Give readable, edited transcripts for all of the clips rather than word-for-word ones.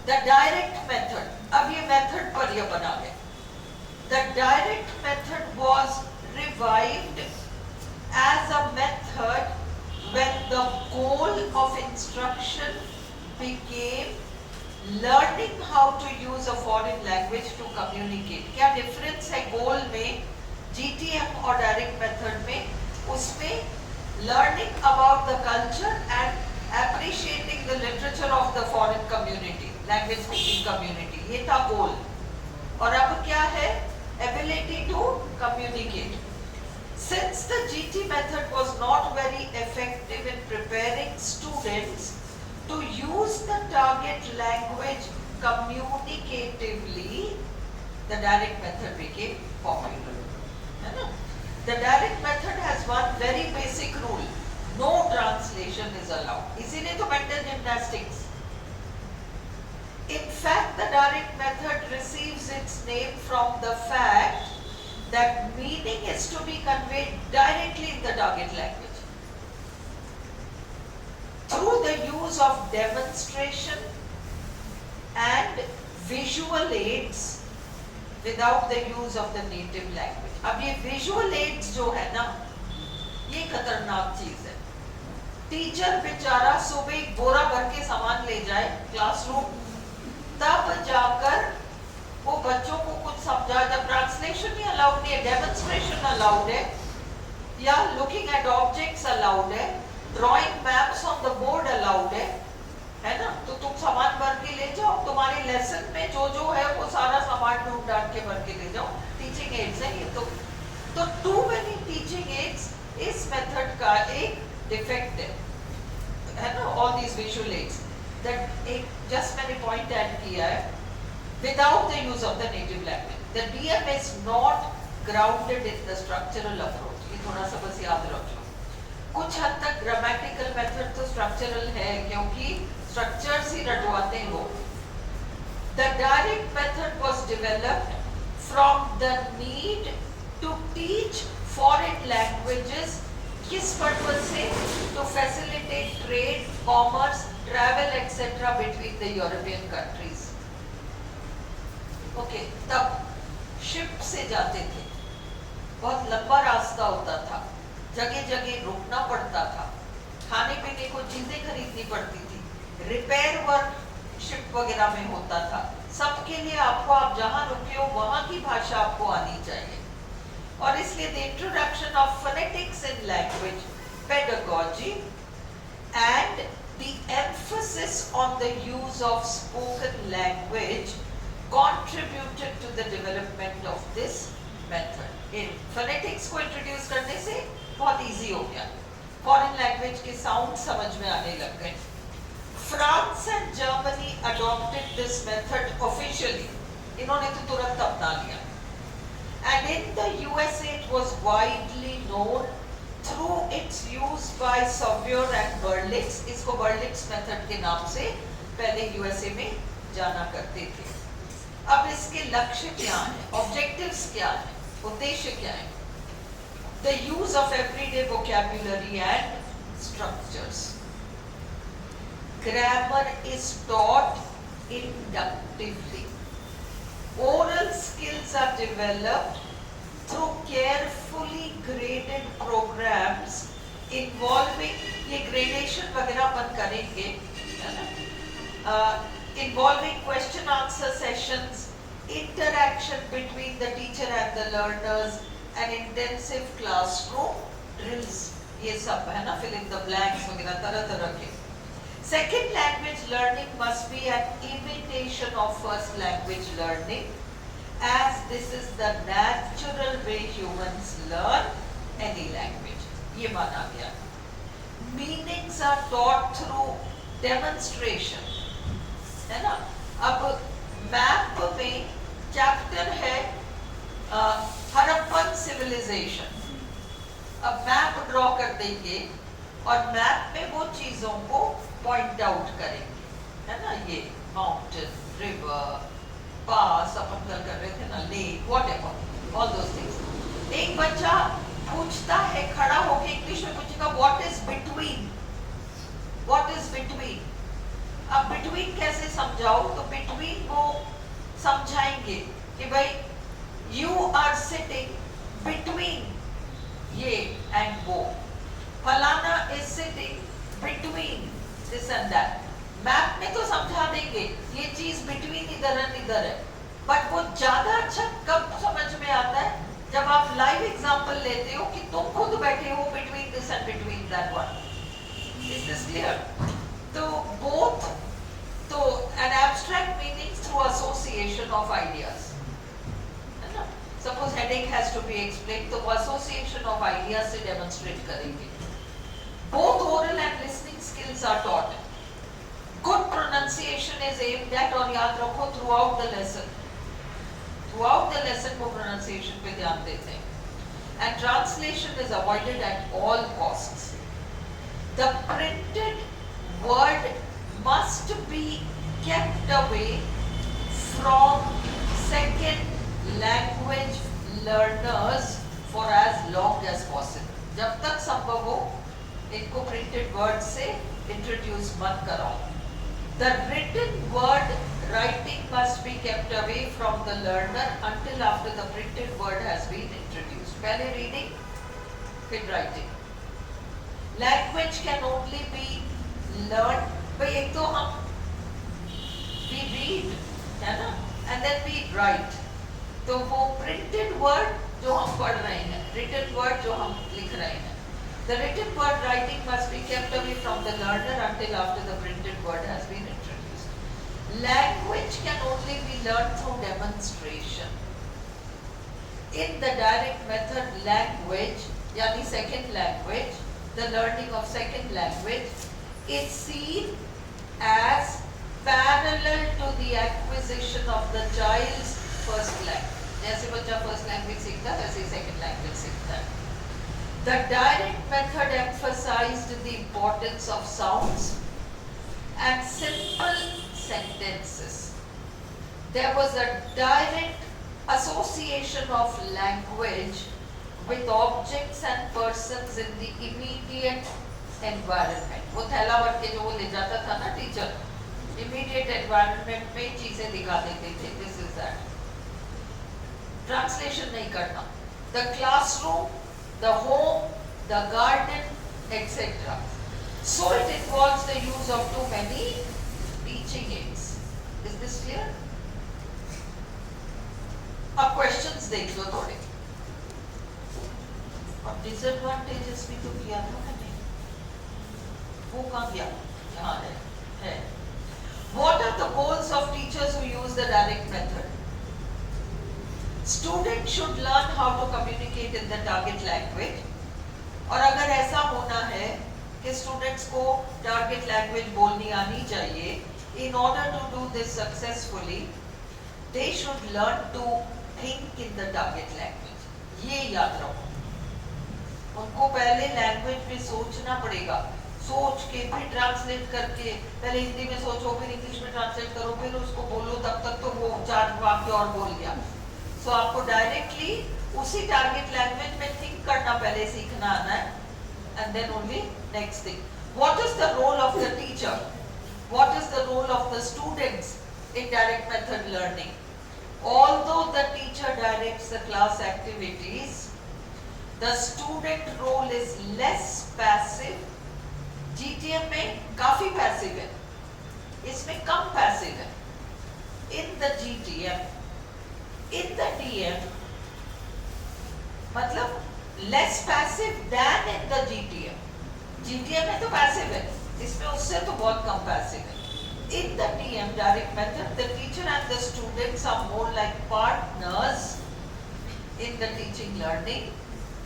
The direct method, अब ये method पर ये बना है. The direct method was revived as a method when the goal of instruction became learning how to use a foreign language to communicate. क्या difference है goal में GTM और direct method में? उसमें learning about the culture and appreciating the literature of the foreign community, language speaking community, ये था goal. और अब क्या है? Ability to communicate. Since the GT method was not very effective in preparing students to use the target language communicatively, the direct method became popular. है ना? The direct method has one very basic rule. No translation is allowed. इसीलिए तो mental gymnastics. In fact, the direct method receives its name from the fact that meaning is to be conveyed directly in the target language through the use of demonstration and visual aids without the use of the native language. अब ये visual aids जो है ना, ये खतरनाक चीज है. Teacher बेचारा सुबह एक बोरा भर के सामान ले जाए क्लासरूम, तब जाकर वो बच्चों को कुछ समझा. जब ट्रांसलेशन ही अलाउड नहीं है, डेमोन्स्ट्रेशन अलाउड है, या लुकिंग एट ऑब्जेक्ट्स अलाउड है, drawing maps on the board allowed है ना? तो तुम सामान भर के ले जाओ, तुम्हारे लेसन में जो है वो सारा सामान ढूंढ ढांढ के भर के ले जाओ. टीचिंग एड्स है ये. तो टू मेनी टीचिंग एड्स इस मेथड का एक डिफेक्ट है ना? All these visual aids that एक जस्ट मैंने पॉइंट ऐड किया है, without the use of the native language. The DM is not grounded in the structural approach. ये थोड़ा सा बस याद रख लो. कुछ हद तक grammatical method तो structural है, क्योंकि structures ही रटवाते हो. The direct method was developed from the need to teach foreign languages. किस purpose से? To facilitate trade, commerce, travel, etc. between the European countries. Okay, तब शिप से जाते थे, बहुत लंबा रास्ता होता था, जगह जगह रुकना पड़ता था, खाने पीने को चीजें खरीदनी पड़ती थी, रिपेयर वर्क शिप वगैरह में होता था. सबके लिए आपको, आप जहां रुके हो वहां की भाषा आपको आनी चाहिए. और इसलिए the introduction of phonetics in language pedagogy and the emphasis on the use of spoken language contributed to the development of this method. In phonetics को introduce करने से बहुत easy हो गया, foreign language के sound समझ में आने लग गए. France and Germany adopted this method officially. इन्होंने तो तुरंत अपना लिया. And in the USA it was widely known through its use by Saussure and Berlitz. इसको Berlitz method के नाम से पहले USA में जाना करते थे. अब इसके लक्ष्य क्या है, ऑब्जेक्टिव्स क्या है, उद्देश्य क्या है? The use of everyday vocabulary and structures. Grammar is taught inductively. Oral skills are developed through carefully graded programs involving, ये gradation वगैरह अपन करेंगे, है ना? Involving question answer sessions, interaction between the teacher and the learners, and intensive classroom drills. ये सब है ना, fill in the blanks वगैरह तरह तरह के. Second language learning must be an imitation of first language learning, as this is the natural way humans learn any language. ये माना गया. Meanings are taught through demonstration. है ना? अब मैप में चैप्टर है हड़प्पन सिविलाइजेशन. अब मैप ड्रॉ कर देंगे और मैप में वो चीजों को पॉइंट आउट करेंगे, है ना? ये माउंटेन, रिवर, पास अपन कल कर रहे थे ना, lake, whatever, all those things. एक बच्चा पूछता है, खड़ा होकर इंग्लिश में पूछेगा, what is between? What is between? अब बिटवीन कैसे समझाओ, तो बिटवीन वो समझाएंगे कि भाई यू आर सिटिंग बिटवीन ये एंड वो, फलाना is sitting between this and that. Map में तो समझा देंगे ये चीज बिटवीन इधर एंड इधर है, बट वो ज्यादा अच्छा कब समझ में आता है जब आप लाइव एग्जांपल लेते हो कि तुम खुद बैठे हो between this and between that one. Is this clear? तो बोथ, तो an abstract meaning through association of ideas, है ना? Suppose headache has to be explained, तो association of ideas से demonstrate करेंगे। Both oral and listening skills are taught. Good pronunciation is aimed at, और याद रखो throughout the lesson, throughout the lesson को pronunciation पे ध्यान देते हैं, and translation is avoided at all costs. The printed word must be kept away from second language learners for as long as possible. जब तक संभव हो इनको printed word से introduce मत कराओ। The written word writing must be kept away from the learner until after the printed word has been introduced. पहले reading, फिर writing. Language can only be learned, भाई एक तो हम we read, है ना, and then we write. तो वो printed word जो हम पढ़ रहे हैं, written word जो हम लिख रहे हैं, the written word writing must be kept away from the learner until after the printed word has been introduced. Language can only be learned through demonstration. In the direct method, language, यानी second language, the learning of second language is seen as parallel to the acquisition of the child's first language. जैसे बच्चा first language सीखता है वैसे second language सीखता है। The direct method emphasized the importance of sounds and simple sentences. There was a direct association of language with objects and persons in the immediate environment. वो थैला भर के जो वो ले जाता था ना टीचर, immediate environment में चीजें दिखा देते थे, this is that. Translation नहीं करना. The classroom, the home, the garden, etc. So it involves the use of too many teaching aids. Is this clear? अब questions देख लो थोड़े। और disadvantages भी तो किया था मैंने, वो कहाँ गया? यहाँ है। What are the goals of teachers who use the direct method? Students should learn how to communicate in the target language. और अगर ऐसा होना है कि स्टूडेंट्स को टारगेट लैंग्वेज बोलनी आनी चाहिए, in order to do this successfully, they should learn to think in the target language. ये याद रखो, उनको पहले लैंग्वेज में सोचना पड़ेगा, सोच के फिर ट्रांसलेट करके, पहले हिंदी में सोचो फिर इंग्लिश में ट्रांसलेट करो फिर उसको बोलो, तब तक तो वो 4 वाक्य और बोल गया। सो आपको डायरेक्टली उसी टारगेट लैंग्वेज में थिंक करना पहले सीखना आना है, and then only next thing. What is the role of the teacher, what is the role of the students in direct method learning? Although the teacher directs the class activities, the student role is less passive. GTM में काफी passive है, इसमें कम passive है। In the GTM, in the DM, मतलब less passive than in the GTM. GTM में तो passive है, इसमें उससे तो बहुत कम passive है। In the DM direct method, the teacher and the students are more like partners in the teaching learning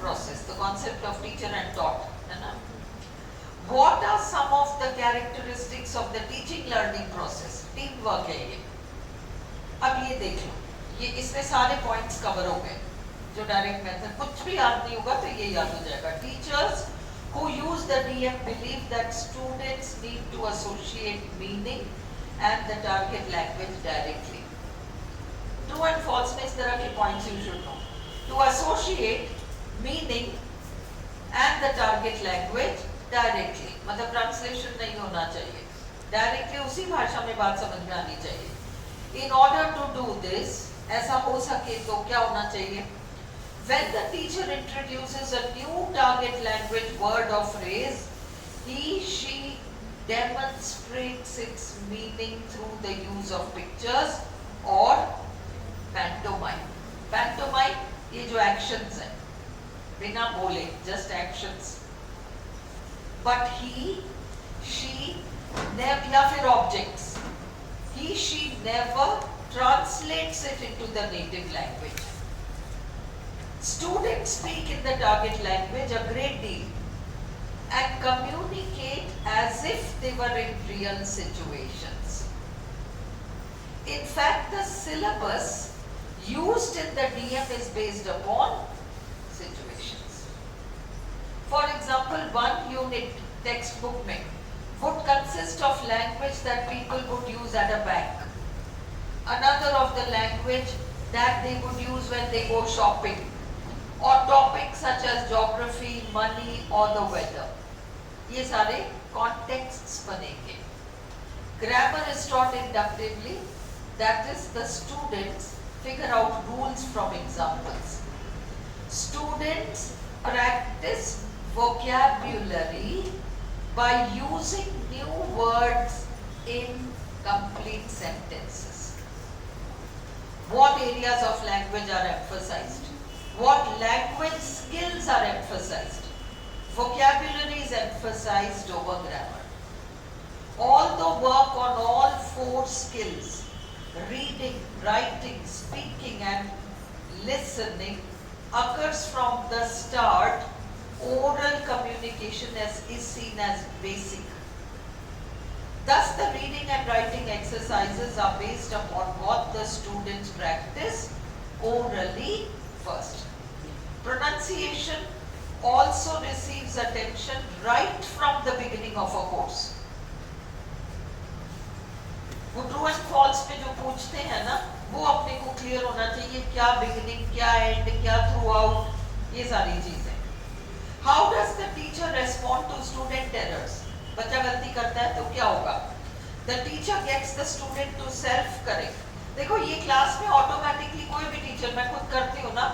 process. The concept of teacher and taught, है ना? What are some of the characteristics of the teaching learning process? Teamwork है ये। अब ये देख लो, ये इसमें सारे points cover हो गए। जो direct method, कुछ भी याद नहीं होगा तो ये याद हो जाएगा। Teachers who use the DM believe that students need to associate meaning and the target language directly. True and false में इस तरह के points you should know. To associate meaning and the target language directly, मतलब translation नहीं होना चाहिए, directly उसी भाषा में बात समझ में आनी चाहिए। In order to do this, ऐसा हो सके तो क्या होना चाहिए? When the teacher introduces a new target language word or phrase, she demonstrates its meaning through the use of pictures or pantomime. Pantomime ये जो actions हैं, बिना बोले, just actions. But he, she, never, या फिर objects. He, she never translates it into the native language. Students speak in the target language a great deal and communicate as if they were in real situations. In fact, the syllabus used in the DM is based upon situations. For example, one unit textbook में would consist of language that people would use at a bank. Another of the language that they would use when they go shopping, or topics such as geography, money or the weather. ये सारे contexts बनेंगे. Grammar is taught inductively, that is the students figure out rules from examples. Students practice vocabulary by using new words in complete sentences. What areas of language are emphasized? What language skills are emphasized? Vocabulary is emphasized over grammar. All the work on all four skills, reading, writing, speaking and listening, occurs from the start. Oral communication is seen as basic. Thus, the reading and writing exercises are based upon what the students practice orally first. Pronunciation also receives attention right from the beginning of a course. वो true and false पे जो पूछते हैं ना, वो अपने को clear होना चाहिए, क्या बिगिनिंग, क्या एंड, क्या थ्रू आउट, ये सारी चीजें. How does the teacher respond to student errors? बच्चा गलती करता है तो क्या होगा? The teacher gets the student to self correct. देखो ये क्लास में ऑटोमेटिकली कोई भी टीचर, मैं खुद करती हूँ ना,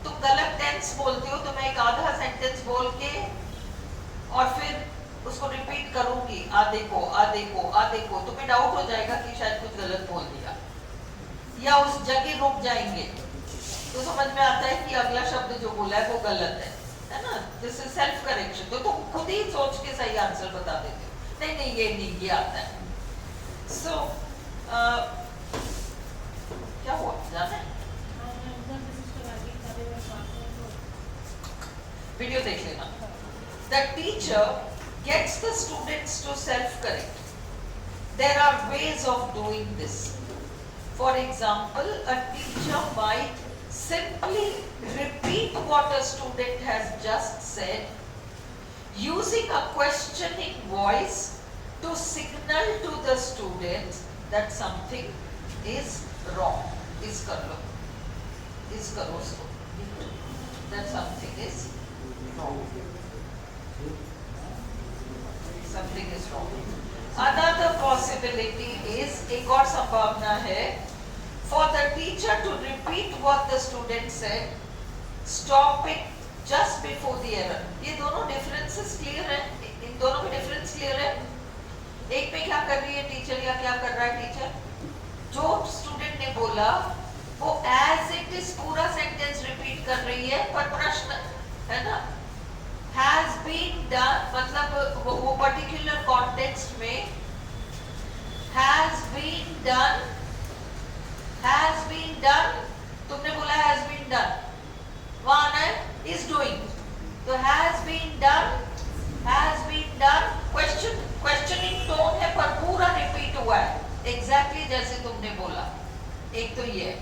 तुम गलत टेंस बोलते हो तो मैं एक आधा सेंटेंस बोल के और फिर उसको रिपीट करूंगी, आधे को आधे को आधे को, तुम्हें डाउट हो जाएगा कि शायद कुछ गलत बोल दिया, या उस जगह रुक जाएंगे तो समझ में आता है कि अगला शब्द जो बोला है वो गलत है ना. This is self correction. तो तुम खुद ही सोच के सही आंसर बता देते हो, नहीं नहीं ये नहीं, ये आता है. सो क्या हुआ जाना है? वीडियो देख लेना. The teacher gets the students to self-correct. There are ways of doing this. For example, a teacher might simply repeat what a student has just said, using a questioning voice to signal to the students that something is wrong. Is kar lo, is karo usko, that something is wrong. Something is wrong. Another possibility is, एक और संभावना है, for the teacher to repeat what the student said, stopping just before the error. ये दोनों differences clear है? इन दोनों में difference clear है? एक में क्या कर रही है टीचर या क्या कर रहा है टीचर? जो स्टूडेंट ने बोला वो as it is पूरा सेंटेंस रिपीट कर रही है, पर प्रश्न है ना, has been done, मतलब वो पर्टिकुलर कॉन्टेक्स्ट में has been done, तुमने बोला has been done, वहाँ आना है is doing, तो has been done, questioning tone है पर पूरा रिपीट हुआ है एग्जैक्टली जैसे तुमने बोला. एक तो ये है,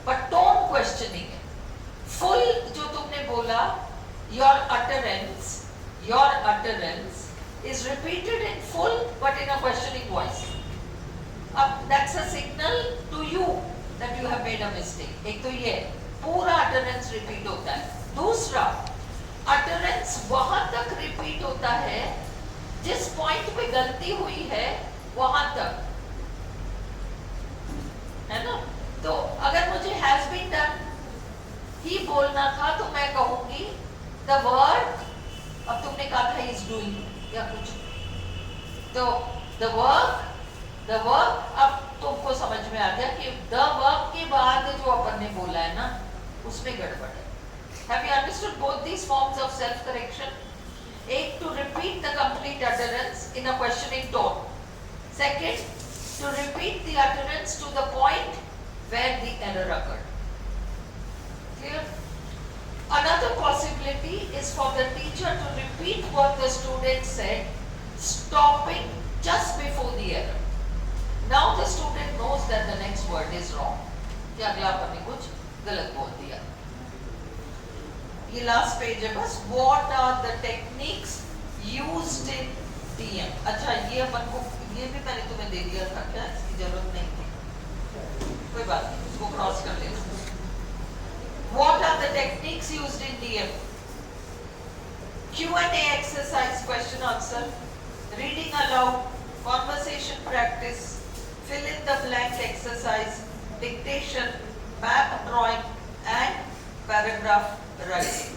पर टोन क्वेश्चनिंग है. फुल जो तुमने बोला, your utterance is repeated in full but in a questioning voice. That's a signal to you that you have made a mistake. एक तो ये पूरा utterance repeat होता है. दूसरा, utterance वहां तक repeat होता है जिस पॉइंट पे गलती हुई है वहां तक, है ना। तो अगर मुझे हैज बीन डन ही बोलना था तो मैं कहूंगी द वर्क, अब तुमने कहा था इज डूइंग या कुछ, तो द वर्क अब तुमको समझ में आ गया कि द वर्क के बाद जो अपन ने बोला है ना उसमें गड़बड़ है। Have you understood both these forms of self-correction? एक, to repeat the complete utterance in a questioning tone. Second, to repeat the utterance to the point where the error occurred. Clear? Another possibility is for the teacher to repeat what the student said, stopping just before the error. Now the student knows that the next word is wrong. कि अगला अपन ने कुछ गलत बोल दिया। ये last page है बस। What are the techniques used in DM? अच्छा ये अपन को, ये भी मैंने तुम्हें दे दिया था क्या, इसकी जरूरत नहीं थी, कोई बात नहीं, इसको क्रॉस कर लेना। What are the techniques used in DM? Q&A exercise, question answer, reading aloud, conversation practice, fill in the blank exercise, dictation, map drawing and paragraph writing.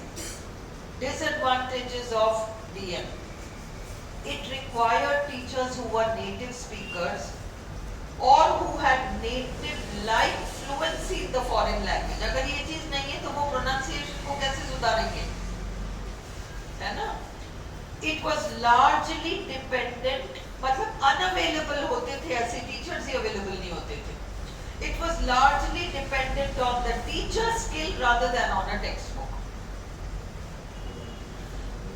Disadvantages of DM. It required teachers who were native speakers or who had native-like fluency in the foreign language. अगर ये चीज नहीं है तो वो pronunciation को कैसे सुधारेंगे, है ना? It was largely dependent, मतलब unavailable होते थे, ऐसे teachers ही available नहीं होते थे. It was largely dependent on the teacher's skill rather than on a textbook.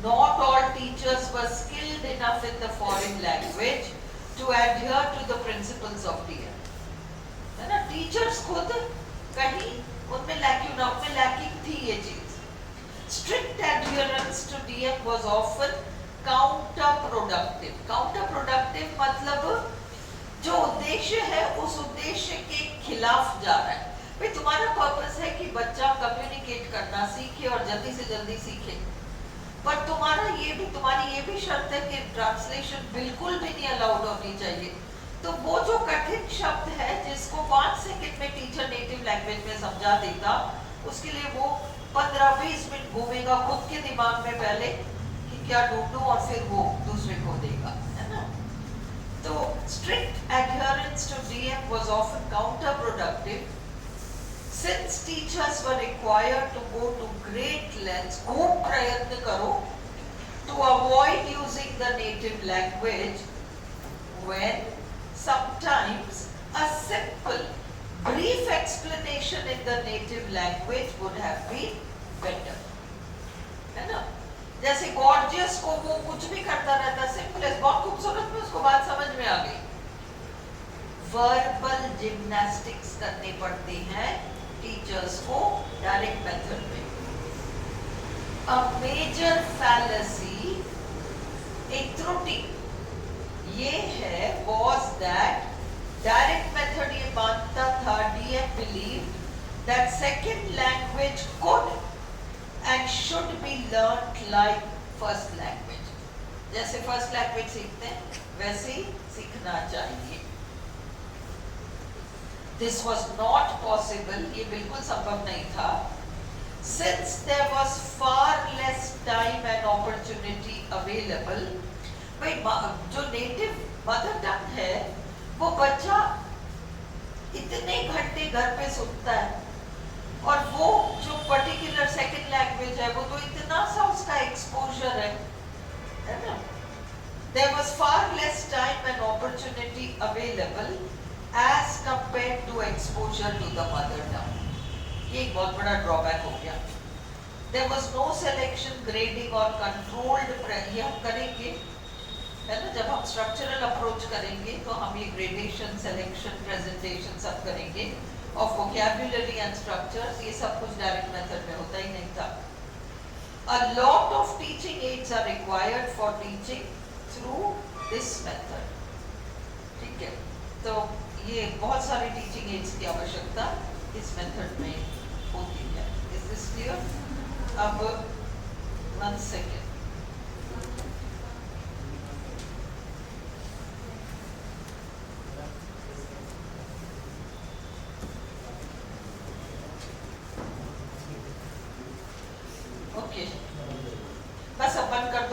Not all teachers were skilled enough in the foreign language to adhere to the principles of DM. है ना? Teachers खुद कहीं उनमें lacking थी ये चीज. Strict adherence to DM was often counterproductive. Counterproductive मतलब जो उद्देश्य है उस उद्देश्य के खिलाफ जा रहा है। भाई तुम्हारा पर्पस है कि बच्चा कम्युनिकेट करना सीखे और जल्दी से जल्दी सीखे, पर तुम्हारी ये भी शर्त है कि ट्रांसलेशन बिल्कुल भी नहीं अलाउड होनी चाहिए। तो वो जो कठिन शब्द है जिसको 5 सेकंड में टीचर नेटिव लैंग्वेज में समझा देगा, उसके लिए वो 15-20 मिनट घूमेगा खुद के दिमाग में पहले कि क्या ढूंढूं, और फिर वो दूसरे को देगा, है ना। तो strict adherence to DM was often counterproductive since teachers were required to go to great lengths, खूब प्रयत्न करो, to avoid using the native language when sometimes a simple brief explanation in the native language would have been better, है ना। जैसे gorgeous को वो कुछ भी करता रहता, सिंपल है, बहुत खूबसूरत में उसको बात समझ में आ गई। वर्बल जिम्नास्टिक्स करने पड़ते हैं टीचर्स को डायरेक्ट मेथड में। अ मेजर फैलेसी, एक त्रुटि ये है was that डायरेक्ट मेथड ये मानता था, DM believed that second language could and should be learned like first language. जैसे first language सीखते हैं वैसे ही सीखना चाहिए। This was not possible, ये बिल्कुल संभव नहीं था, since there was far less time and opportunity available. भाई जो नेटिव मदर टंग है वो बच्चा इतने घंटे घर पे सुनता है, और वो जो पर्टिकुलर सेकंड लैंग्वेज है वो तो इतना सा उसका एक्सपोजर है ना। There was far less time and opportunity available as compared to exposure to the mother tongue. ये एक बहुत बड़ा ड्रॉबैक हो गया। There was no selection, grading or controlled, ये हम करेंगे, है ना, जब हम स्ट्रक्चरल अप्रोच करेंगे तो हम ये ग्रेडेशन, सिलेक्शन, प्रेजेंटेशन सब करेंगे, और vocabulary and structures, ये सब कुछ डायरेक्ट मेथड में होता ही नहीं था। A lot of teaching aids are required for teaching through this method. ठीक है, तो ये बहुत सारी टीचिंग एड्स की आवश्यकता इस मेथड में होती है। Is this clear? अब 1 second। कम्युनिकेशन। बस अब बंद कर